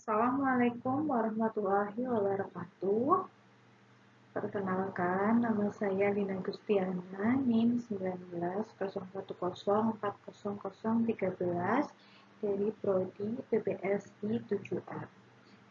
Assalamualaikum warahmatullahi wabarakatuh. Perkenalkan, nama saya Lina Gustiana, NIM 1901040013 dari Prodi PPSI 7A.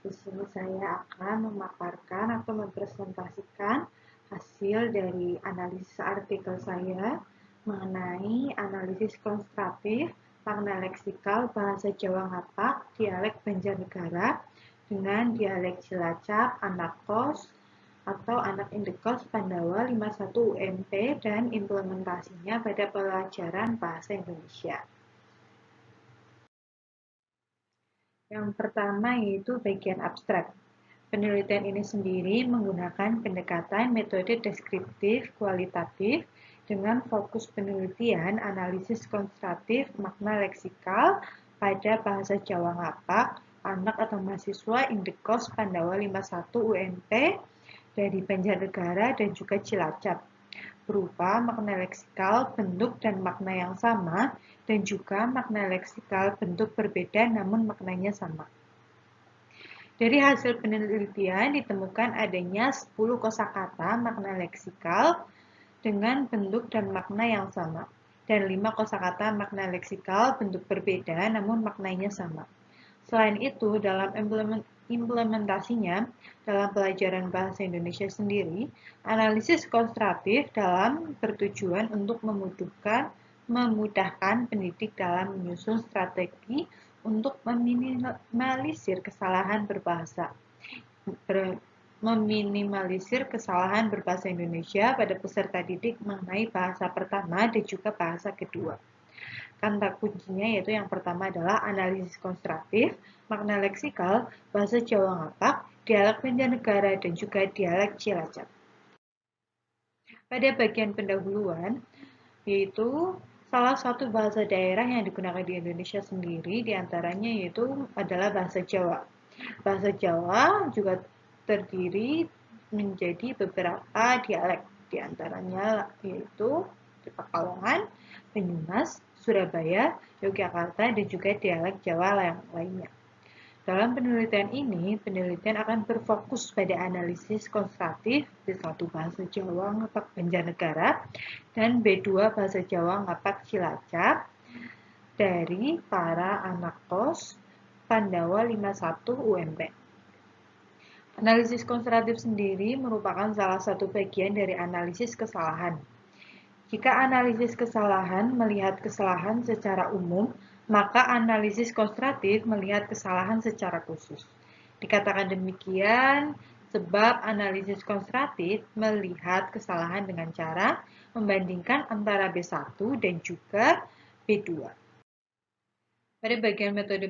Di sini saya akan memaparkan atau mempresentasikan hasil dari analisis artikel saya mengenai analisis konstruktif makna leksikal bahasa Jawa Ngapak, dialek Banjarnegara dengan dialek Cilacap, anak kos atau anak indekos Pandawa 51 UMP dan implementasinya pada pelajaran bahasa Indonesia. Yang pertama yaitu bagian abstrak. Penelitian ini sendiri menggunakan pendekatan metode deskriptif kualitatif dengan fokus penelitian analisis konstruktif makna leksikal pada bahasa Jawa Ngapak, anak atau mahasiswa Indekos Pandawa 51 UMP dari Banjarnegara dan juga Cilacap, berupa makna leksikal, bentuk dan makna yang sama, dan juga makna leksikal bentuk berbeda namun maknanya sama. Dari hasil penelitian ditemukan adanya 10 kosakata makna leksikal dengan bentuk dan makna yang sama, dan 5 kosakata makna leksikal bentuk berbeda namun maknanya sama. Selain itu, dalam implementasinya dalam pelajaran bahasa Indonesia sendiri, analisis konstruktif dalam bertujuan untuk memudahkan pendidik dalam menyusun strategi untuk meminimalisir kesalahan berbahasa Indonesia pada peserta didik mengenai bahasa pertama dan juga bahasa kedua. Kata kuncinya yaitu yang pertama adalah analisis konstruktif, makna leksikal, bahasa Jawa Ngapak, dialek Banjarnegara, dan juga dialek Cilacap. Pada bagian pendahuluan, yaitu salah satu bahasa daerah yang digunakan di Indonesia sendiri, diantaranya yaitu adalah bahasa Jawa. Bahasa Jawa juga terdiri menjadi beberapa dialek, diantaranya yaitu di Pekalongan, Banyumas, Surabaya, Yogyakarta, dan juga dialek Jawa yang lainnya. Dalam penelitian ini, penelitian akan berfokus pada analisis konstruktif B1 bahasa Jawa Ngapak Banjarnegara dan B2 bahasa Jawa Ngapak Cilacap dari para anak kos Pandawa 51 UMP. Analisis konstruktif sendiri merupakan salah satu bagian dari analisis kesalahan. Jika analisis kesalahan melihat kesalahan secara umum, maka analisis konstruktif melihat kesalahan secara khusus. Dikatakan demikian sebab analisis konstruktif melihat kesalahan dengan cara membandingkan antara B1 dan juga B2. Pada bagian metode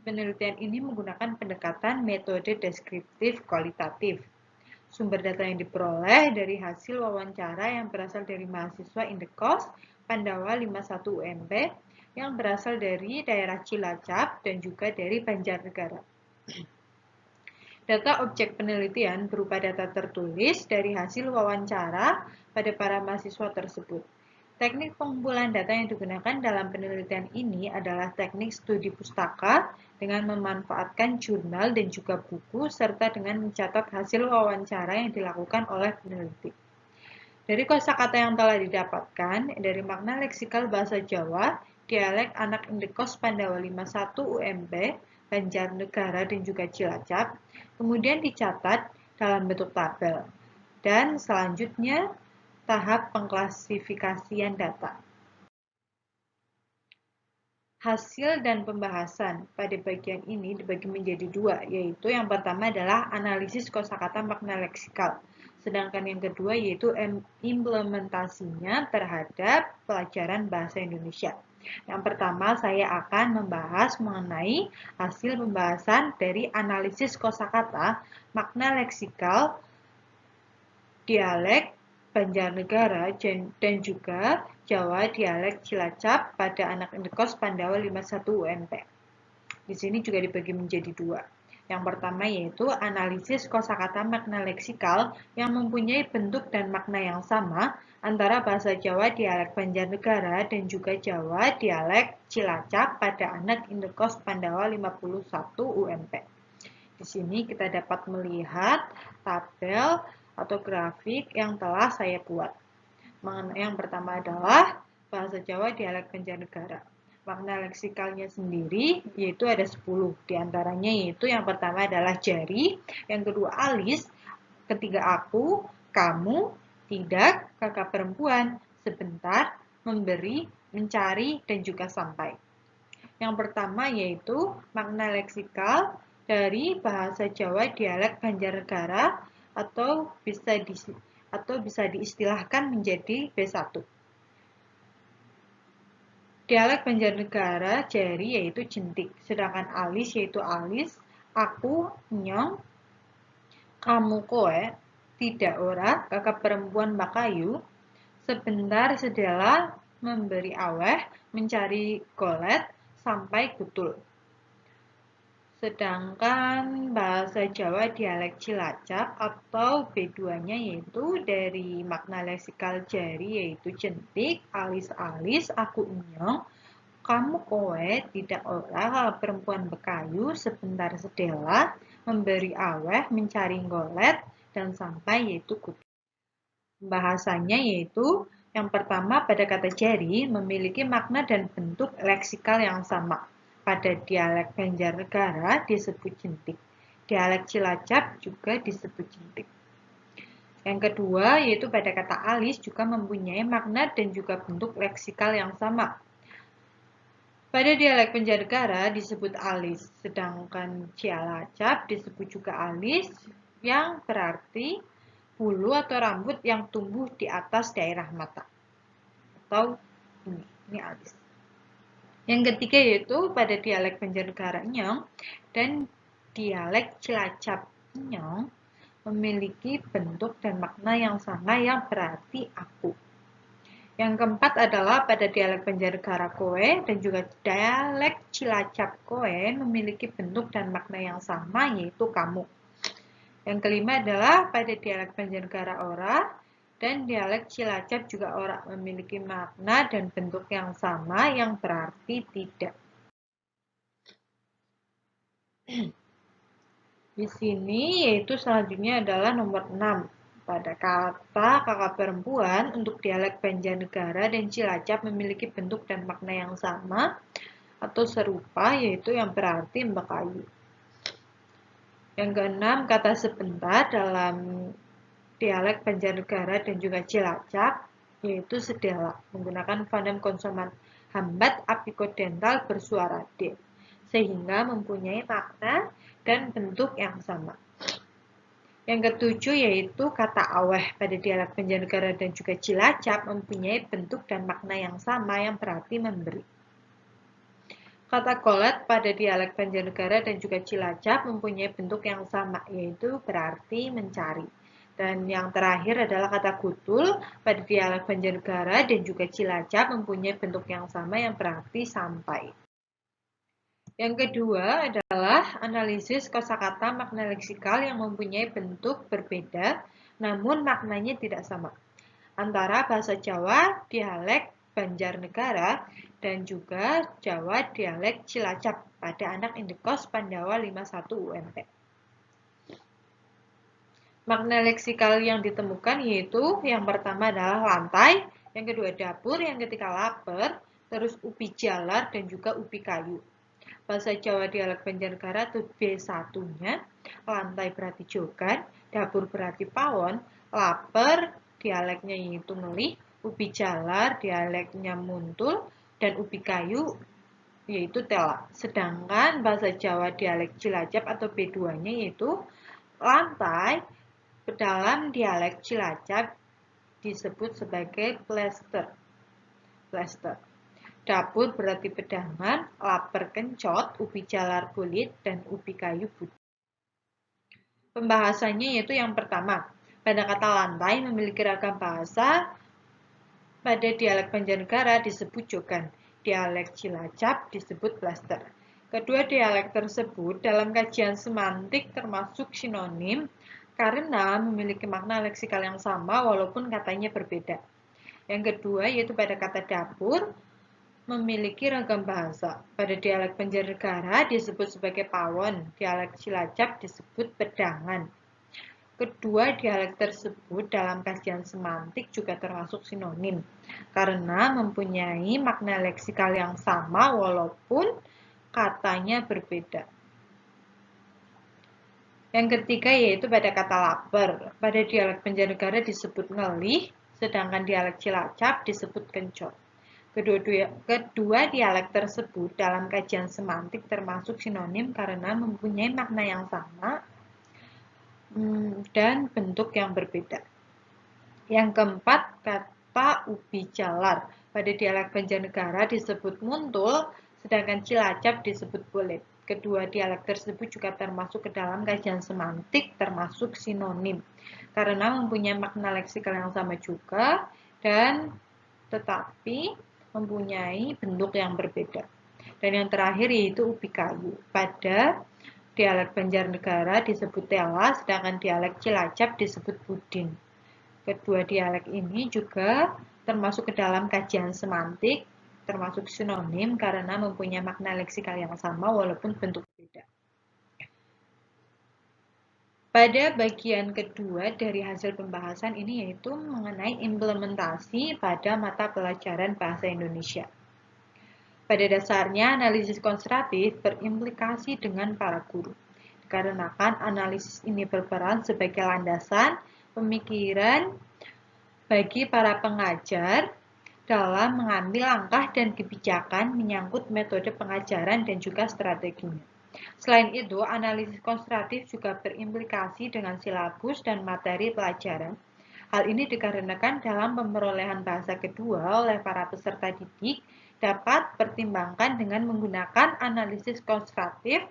penelitian ini menggunakan pendekatan metode deskriptif kualitatif. Sumber data yang diperoleh dari hasil wawancara yang berasal dari mahasiswa Indekos Pandawa 51 UMP yang berasal dari daerah Cilacap dan juga dari Banjarnegara. Data objek penelitian berupa data tertulis dari hasil wawancara pada para mahasiswa tersebut. Teknik pengumpulan data yang digunakan dalam penelitian ini adalah teknik studi pustaka dengan memanfaatkan jurnal dan juga buku serta dengan mencatat hasil wawancara yang dilakukan oleh peneliti. Dari kosakata yang telah didapatkan, dari makna leksikal bahasa Jawa, dialek anak Indekos Pandawa 51 UMP, Banjarnegara dan juga Cilacap, kemudian dicatat dalam bentuk tabel. Dan selanjutnya, tahap pengklasifikasian data. Hasil dan pembahasan pada bagian ini dibagi menjadi dua, yaitu yang pertama adalah analisis kosakata makna leksikal, sedangkan yang kedua yaitu implementasinya terhadap pelajaran bahasa Indonesia. Yang pertama saya akan membahas mengenai hasil pembahasan dari analisis kosakata makna leksikal, dialek Banjarnegara dan juga Jawa dialek Cilacap pada anak Indekos Pandawa 51 UMP. Di sini juga dibagi menjadi dua. Yang pertama yaitu analisis kosakata makna leksikal yang mempunyai bentuk dan makna yang sama antara bahasa Jawa dialek Banjarnegara dan juga Jawa dialek Cilacap pada anak Indekos Pandawa 51 UMP. Di sini kita dapat melihat tabel atau grafik yang telah saya buat. Yang pertama adalah bahasa Jawa dialek Banjarnegara. Makna leksikalnya sendiri yaitu ada 10. Di antaranya yaitu yang pertama adalah jari, yang kedua alis, ketiga aku, kamu, tidak, kakak perempuan, sebentar, memberi, mencari, dan juga sampai. Yang pertama yaitu makna leksikal dari bahasa Jawa dialek Banjarnegara atau bisa diistilahkan menjadi B1. Dialek Banjarnegara jari yaitu jentik, sedangkan alis yaitu alis, aku, nyong, kamu kowe, tidak ora, kakak perempuan bakayu, sebentar sedela, memberi aweh, mencari golet, sampai gutul. Sedangkan bahasa Jawa dialek Cilacap atau B2-nya yaitu dari makna leksikal jari yaitu jentik, alis-alis, aku nyong, kamu kowe, tidak ora, perempuan bekayu, sebentar sedela, memberi aweh, mencari golet, dan sampai yaitu gutul. Bahasanya yaitu yang pertama pada kata jari memiliki makna dan bentuk leksikal yang sama. Pada dialek Banjarnegara disebut jentik. Dialek Cilacap juga disebut jentik. Yang kedua yaitu pada kata alis juga mempunyai makna dan juga bentuk leksikal yang sama. Pada dialek Banjarnegara disebut alis, sedangkan Cilacap disebut juga alis yang berarti bulu atau rambut yang tumbuh di atas daerah mata. Atau ini alis. Yang ketiga yaitu pada dialek Banjarnegara nyong dan dialek Cilacap nyong memiliki bentuk dan makna yang sama yang berarti aku. Yang keempat adalah pada dialek Banjarnegara kowe dan juga dialek Cilacap kowe memiliki bentuk dan makna yang sama yaitu kamu. Yang kelima adalah pada dialek Banjarnegara ora dan dialek Cilacap juga ora memiliki makna dan bentuk yang sama yang berarti tidak. Di sini yaitu selanjutnya adalah nomor 6. Pada kata kakak perempuan untuk dialek Banjarnegara dan Cilacap memiliki bentuk dan makna yang sama atau serupa yaitu yang berarti mbak kayu. Yang keenam kata sebentar dalam dialek Banjarnegara dan juga Cilacap yaitu sedela menggunakan fonem konsonan hambat apikodental bersuara D sehingga mempunyai makna dan bentuk yang sama. Yang ketujuh yaitu kata aweh pada dialek Banjarnegara dan juga Cilacap mempunyai bentuk dan makna yang sama yang berarti memberi. Kata golet pada dialek Banjarnegara dan juga Cilacap mempunyai bentuk yang sama yaitu berarti mencari. Dan yang terakhir adalah kata gutul pada dialek Banjarnegara dan juga Cilacap mempunyai bentuk yang sama yang berarti sampai. Yang kedua adalah analisis kosakata makna leksikal yang mempunyai bentuk berbeda namun maknanya tidak sama. Antara bahasa Jawa dialek Banjarnegara dan juga Jawa dialek Cilacap pada anak Indekos Pandawa 51 UMP. Makna leksikal yang ditemukan yaitu yang pertama adalah lantai, yang kedua dapur, yang ketiga lapar, terus ubi jalar dan juga ubi kayu. Bahasa Jawa dialek Banjarnegara itu B1-nya, lantai berarti jogan, dapur berarti pawon, lapar dialeknya yaitu ngelih, ubi jalar dialeknya muntul, dan ubi kayu yaitu tela. Sedangkan bahasa Jawa dialek Cilacap atau B2-nya yaitu lantai dalam dialek Cilacap disebut sebagai plester. Dapur berarti pedangan, lapar kencot, ubi jalar kulit, dan ubi kayu putih. Pembahasannya yaitu yang pertama, pada kata lantai memiliki ragam bahasa. Pada dialek Banjarnegara disebut jogan, dialek Cilacap disebut plester. Kedua dialek tersebut dalam kajian semantik termasuk sinonim karena memiliki makna leksikal yang sama walaupun katanya berbeda. Yang kedua yaitu pada kata dapur memiliki ragam bahasa. Pada dialek Banjarnegara disebut sebagai pawon, dialek Cilacap disebut pedangan. Kedua dialek tersebut dalam kajian semantik juga termasuk sinonim karena mempunyai makna leksikal yang sama walaupun katanya berbeda. Yang ketiga yaitu pada kata lapar. Pada dialek Banjarnegara disebut ngelih, sedangkan dialek Cilacap disebut kencot. Kedua dialek tersebut dalam kajian semantik termasuk sinonim karena mempunyai makna yang sama dan bentuk yang berbeda. Yang keempat, kata ubi jalar. Pada dialek Banjarnegara disebut muntul, sedangkan Cilacap disebut bolet. Kedua dialek tersebut juga termasuk ke dalam kajian semantik, termasuk sinonim. Karena mempunyai makna leksikal yang sama juga, dan tetapi mempunyai bentuk yang berbeda. Dan yang terakhir yaitu ubi kayu. Pada dialek Banjarnegara disebut tewas, sedangkan dialek Cilacap disebut budin. Kedua dialek ini juga termasuk ke dalam kajian semantik, termasuk sinonim karena mempunyai makna leksikal yang sama walaupun bentuk berbeda. Pada bagian kedua dari hasil pembahasan ini yaitu mengenai implementasi pada mata pelajaran bahasa Indonesia. Pada dasarnya, analisis konstruktif berimplikasi dengan para guru. Dikarenakan analisis ini berperan sebagai landasan pemikiran bagi para pengajar dalam mengambil langkah dan kebijakan menyangkut metode pengajaran dan juga strateginya. Selain itu, analisis konstruktif juga berimplikasi dengan silabus dan materi pelajaran. Hal ini dikarenakan dalam pemerolehan bahasa kedua oleh para peserta didik dapat pertimbangkan dengan menggunakan analisis konstruktif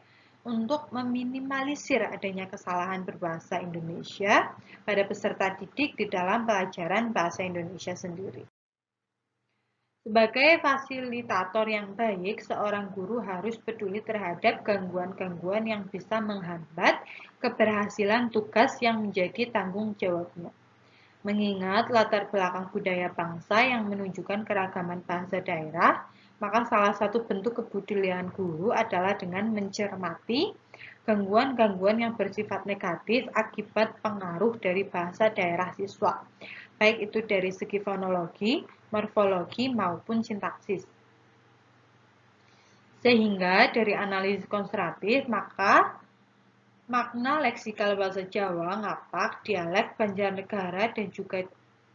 untuk meminimalisir adanya kesalahan berbahasa Indonesia pada peserta didik di dalam pelajaran bahasa Indonesia sendiri. Sebagai fasilitator yang baik, seorang guru harus peduli terhadap gangguan-gangguan yang bisa menghambat keberhasilan tugas yang menjadi tanggung jawabnya. Mengingat latar belakang budaya bangsa yang menunjukkan keragaman bahasa daerah, maka salah satu bentuk kepedulian guru adalah dengan mencermati gangguan-gangguan yang bersifat negatif akibat pengaruh dari bahasa daerah siswa, baik itu dari segi fonologi, morfologi, maupun sintaksis. Sehingga dari analisis konstruktif, maka makna leksikal bahasa Jawa, ngapak, dialek Banjarnegara, dan juga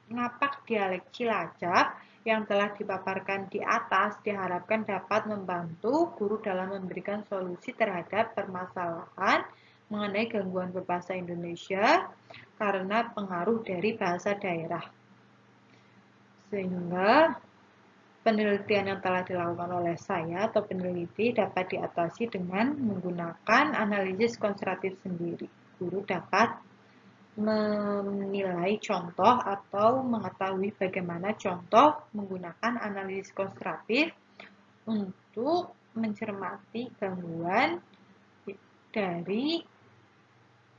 ngapak dialek Cilacap yang telah dipaparkan di atas diharapkan dapat membantu guru dalam memberikan solusi terhadap permasalahan mengenai gangguan berbahasa Indonesia karena pengaruh dari bahasa daerah. Sehingga penelitian yang telah dilakukan oleh saya atau peneliti dapat diatasi dengan menggunakan analisis konstruktif sendiri. Guru dapat menilai contoh atau mengetahui bagaimana contoh menggunakan analisis konstruktif untuk mencermati gangguan dari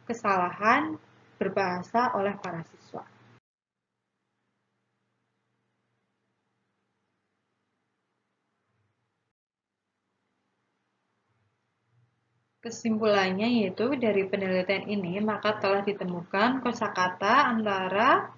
kesalahan berbahasa oleh para siswa. Kesimpulannya yaitu dari penelitian ini maka telah ditemukan kosakata antara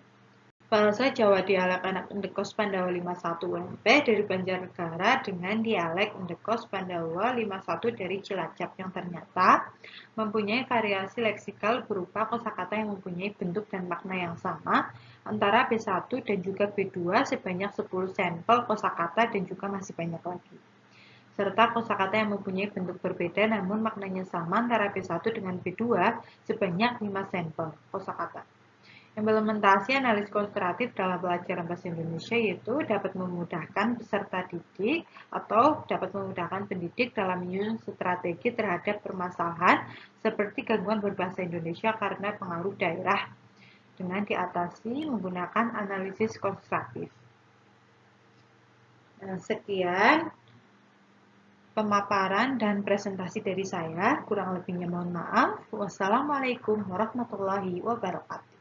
bahasa Jawa dialek anak Endekos Pandawa 51 UMP dari Banjarnegara dengan dialek Endekos Pandawa 51 dari Cilacap yang ternyata mempunyai variasi leksikal berupa kosakata yang mempunyai bentuk dan makna yang sama antara B1 dan juga B2 sebanyak 10 sampel kosakata dan juga masih banyak lagi. Serta kosakata yang mempunyai bentuk berbeda namun maknanya sama antara B1 dengan B2 sebanyak 5 sampel kosakata. Implementasi analisis konstruktif dalam pelajaran bahasa Indonesia yaitu dapat memudahkan peserta didik atau dapat memudahkan pendidik dalam menyusun strategi terhadap permasalahan seperti gangguan berbahasa Indonesia karena pengaruh daerah dengan diatasi menggunakan analisis konstruktif. Sekian pemaparan dan presentasi dari saya. Kurang lebihnya mohon maaf. Wassalamualaikum warahmatullahi wabarakatuh.